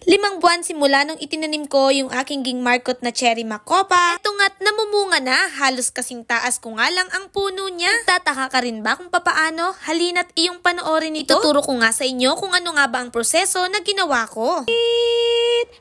5 buwan simula nung itinanim ko yung aking ging markot na cherry makopa. Ito nga't namumunga na, halos kasing taas ko nga lang ang puno niya. Tataka ka rin ba kung papaano? Halina't iyong panoorin ito. Ituturo ko nga sa inyo kung ano nga ba ang proseso na ginawa ko.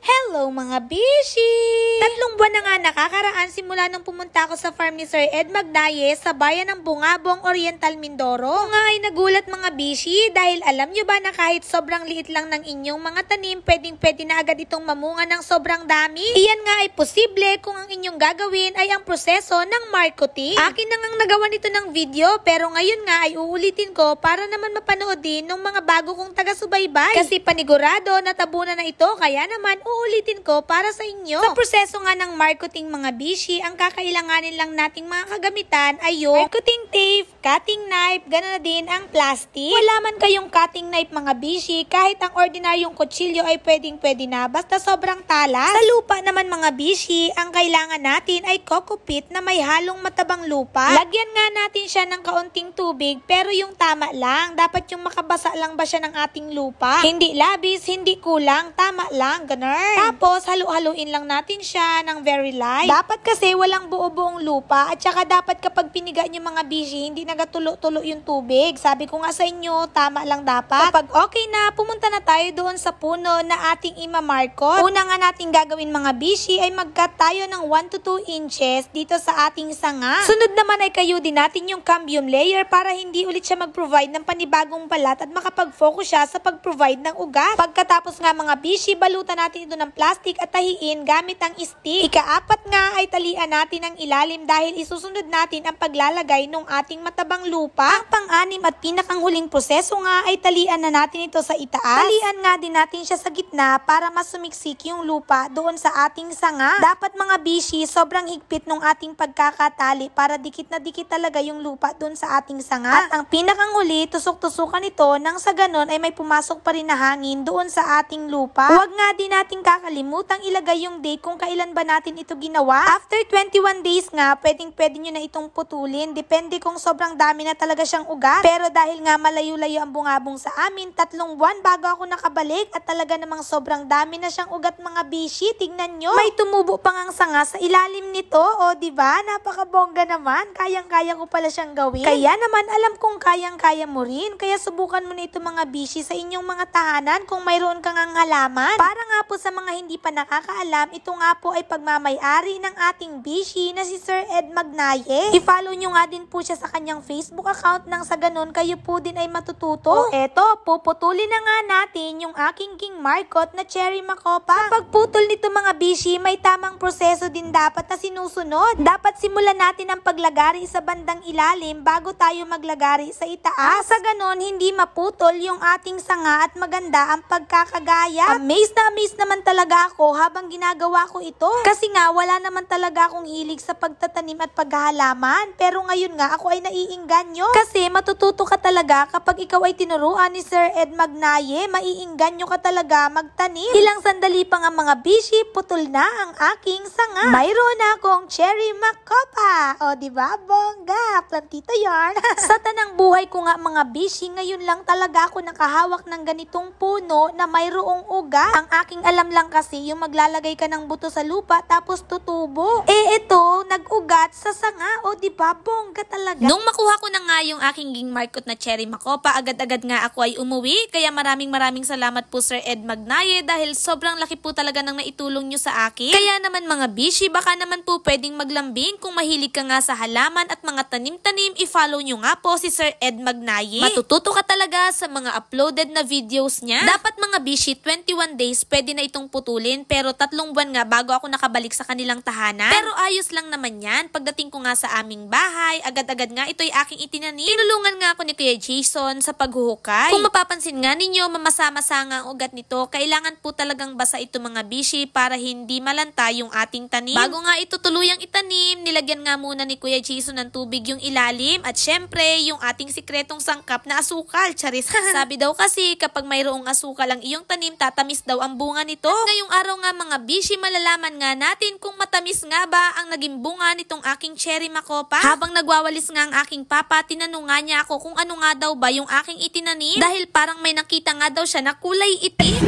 Hello mga bishi! 3 buwan na nga nakakaraan simula nung pumunta ako sa farm ni Sir Ed Magnaye sa bayan ng Bungabong, Oriental, Mindoro. Kung nga ay nagulat mga bishi dahil alam nyo ba na kahit sobrang liit lang ng inyong mga tanim, pwede na agad itong mamunga ng sobrang dami? Iyan nga ay posible kung ang inyong gagawin ay ang proseso ng marketing. Akin na ngang nagawa nito ng video pero ngayon nga ay uulitin ko para naman mapanood din ng mga bago kong taga-subaybay. Kasi panigurado natabunan na ito kaya naman uulitin ko para sa inyo. Sa proseso nga ng marketing mga bishi, ang kakailanganin lang nating mga kagamitan ay yung marketing tape, cutting knife, gano'n na din ang plastic. Wala man kayong cutting knife mga bishi, kahit ang ordinaryong kutsilyo ay pwede na basta sobrang talas. Sa lupa naman mga bishi, ang kailangan natin ay coco peat na may halong matabang lupa. Lagyan nga natin siya ng kaunting tubig pero yung tama lang. Dapat yung makabasa lang ba siya ng ating lupa. Hindi labis, hindi kulang, tama lang, ganun. Tapos halu-haluin lang natin siya ng very light. Dapat kasi walang buo-buong lupa at saka dapat kapag piniga nyo mga bishi, hindi nagatulo-tulo yung tubig. Sabi ko nga sa inyo, tama lang dapat. Kapag okay na, pumunta na tayo doon sa puno na ating imamarkot. Una nga natin gagawin mga bishi ay mag-cut tayo ng 1 to 2 inches dito sa ating sanga. Sunod naman ay kayudin natin yung cambium layer para hindi ulit siya mag-provide ng panibagong balat at makapag-focus siya sa pag-provide ng ugat. Pagkatapos nga mga bishi, balutan natin ito ng plastic at tahiin gamit ang stick. Ika-4 nga ay talian natin ang ilalim dahil isusunod natin ang paglalagay ng ating matabang lupa. Ang pang-anim at pinakanghuling proseso nga ay talian na natin ito sa itaas. Talian nga din natin siya sa gitna para mas sumiksik yung lupa doon sa ating sanga. Dapat mga bishi, sobrang higpit ng ating pagkakatali para dikit na dikit talaga yung lupa doon sa ating sanga. At ang pinakanguli, tusok-tusukan ito nang sa ganon ay may pumasok pa rin na hangin doon sa ating lupa. Huwag nga din natin kakalimutang ilagay yung date kung kailan ba natin ito ginawa. After 21 days nga, pwede nyo na itong putulin. Depende kung sobrang dami na talaga siyang ugat. Pero dahil nga malayo-layo ang bungabong sa amin, 3 buwan bago ako nakabalik at talaga namang sobrang dami na siyang ugat mga bishi. Tignan nyo, may tumubo pang ang sanga sa ilalim nito. O diba, napakabongga naman. Kayang-kaya ko pala siyang gawin. Kaya naman alam kong kayang-kaya mo rin. Kaya subukan mo na ito mga bishi sa inyong mga tahanan kung mayroon kang halaman. Para nga po sa mga hindi pa nakakaalam, ito nga po ay pagmamayari ng ating bishi na si Sir Ed Magnaye. I-follow nyo nga din po siya sa kanyang Facebook account nang sa ganun kayo po din ay matututo. O eto, puputulin na nga natin yung aking ging markot na cherry makopa. Sa pagputol nito mga bishi, may tamang proseso din dapat na sinusunod. Dapat simulan natin ang paglagari sa bandang ilalim bago tayo maglagari sa itaas. Sa ganon, hindi maputol yung ating sanga at maganda ang pagkakagaya. Amazed naman talaga ako habang ginagawa ko ito. Kasi nga, wala naman talaga akong hilig sa pagtatanim at paghahalaman. Pero ngayon nga, ako ay naiinganyo. Kasi matututo ka talaga kapag ikaw ay tinuruan ni Sir Ed Magnaye, maiinganyo ka talaga magtanim. Ilang sandali pa nga mga bishi, putol na ang aking sanga. Mayroon na akong cherry makopa. O diba, bongga, plantito yarn. Sa tanang buhay ko nga mga bishi, ngayon lang talaga ako nakahawak ng ganitong puno na mayroong ugat. Ang aking alam lang kasi yung maglalagay ka ng buto sa lupa tapos tutubo. Ito, nag-ugat sa sanga. O diba, bongga talaga. Nung makuha ko na nga yung aking ging markot na cherry makopa, agad-agad nga ako ay umuwi. Kaya maraming salamat po Sir Ed Magnaye dahil sobrang laki po talaga ng naitulong nyo sa akin. Kaya naman mga bishi, baka naman po pwedeng maglambing kung mahilig ka nga sa halaman at mga tanim-tanim, i-follow nyo nga po si Sir Ed Magnaye. Matututo ka talaga sa mga uploaded na videos niya. Dapat mga bishi, 21 days pwede na itong putulin pero 3 buwan nga bago ako nakabalik sa kanilang tahanan. Pero ayos lang naman yan. Pagdating ko nga sa aming bahay, agad-agad nga ito'y aking itinanim. Tinulungan nga ako ni Kuya Jason sa paghuhukay. Kung mapapansin nga ninyo, mamasa-masa nga ang ugat nito. Kailangan po talagang basa ito mga bishi para hindi malanta yung ating tanim. Bago nga ito tuluyang itanim, nilagyan nga muna ni Kuya Jason ng tubig yung ilalim at syempre yung ating sikretong sangkap na asukal. Charis. Sabi daw kasi kapag mayroong asukal ang iyong tanim, tatamis daw ang bunga nito. At ngayong araw nga mga bishi, malalaman nga natin kung matamis nga ba ang naging bunga nitong aking cherry makopa. Habang nagwawalis nga ang aking papa, tinanong nga niya ako kung ano nga daw ba yung aking itinanim dahil parang may nakita nga daw siya na kulay itim.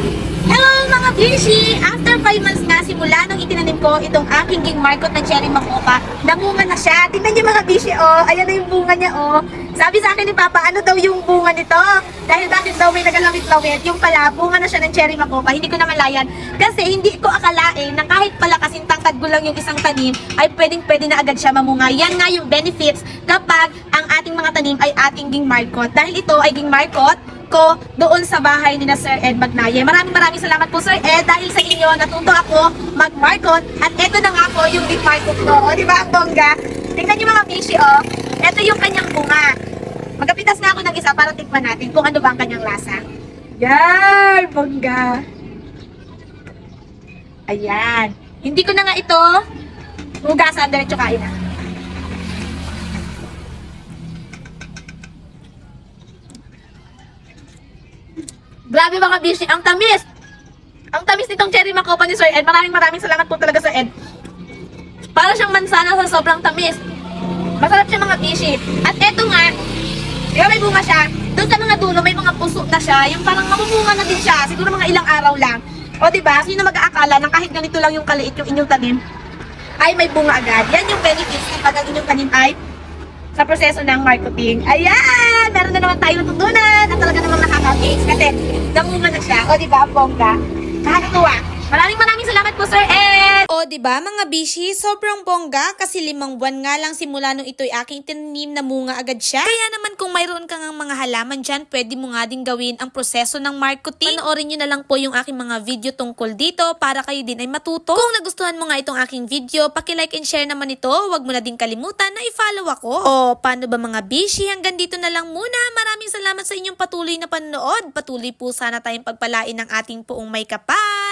Hello mga bishi! After 5 months nga simula nung itinanim ko itong aking King Marcot na cherry makopa, namunga na siya. Tingnan niyo mga bishi, oh. Ayan na yung bunga niya, oh. Sabi sa akin ni Papa, ano daw yung bunga nito? Dahil bakit daw may nagalamit-lawit? Yung pala, bunga na siya ng cherry makopa. Hindi ko namalayan. Kasi hindi ko akalain na kahit pala kasing tangkad ko lang yung isang tanim, ay pwedeng-pwede na agad siya mamunga. Yan nga yung benefits kapag ang ating mga tanim ay ating King Marcot. Dahil ito ay King Marcot ko doon sa bahay ni na Sir Ed Magnaye. Maraming salamat po Sir Ed dahil sa inyo natuto ako mag-marcot at eto na nga po yung big marcot ko. O diba ang bongga? Tingnan nyo mga bishi, oh. Eto yung kanyang bunga. Magapitas na ako ng isa para tikman natin kung ano ba ang kanyang lasa. Yan, bongga. Ayan. Hindi ko na nga ito hugasan, diretso kain na. Grabe mga bishi, ang tamis! Ang tamis nitong cherry makopa ni Sir Ed. Maraming salamat po talaga Sir Ed. Para siyang mansana sa sobrang tamis. Masarap siya mga bishi. At eto nga, di ba may bunga siya? Doon sa mga dulo may mga puso na siya. Yung parang mamumunga na din siya. Siguro mga ilang araw lang. O diba, sino mag-aakala na kahit ganito lang yung kaliit yung inyong tanim, ay may bunga agad. Yan yung benefits kapag ang inyong tanim ay sa proseso ng marketing. Ayan! Meron na naman tayo natutunan at talaga namang nakaka-taste kasi namunga na siya. O diba, bongga? Nakakatuwa. Maraming salamat po Sir Ed! O diba mga bishi, sobrang bongga kasi 5 buwan nga lang simula nung ito'y aking tinanim na munga agad siya. Kaya naman kung mayroon kang mga halaman dyan, pwede mo nga din gawin ang proseso ng marketing. Panoorin nyo na lang po yung aking mga video tungkol dito para kayo din ay matuto. Kung nagustuhan mo nga itong aking video, paki-like and share naman ito. Huwag mo na din kalimutan na i-follow ako. O paano ba mga bishi, hanggang dito na lang muna. Maraming salamat sa inyong patuloy na panonood. Patuloy po sana tayong pagpalain ng ating poong may kapal.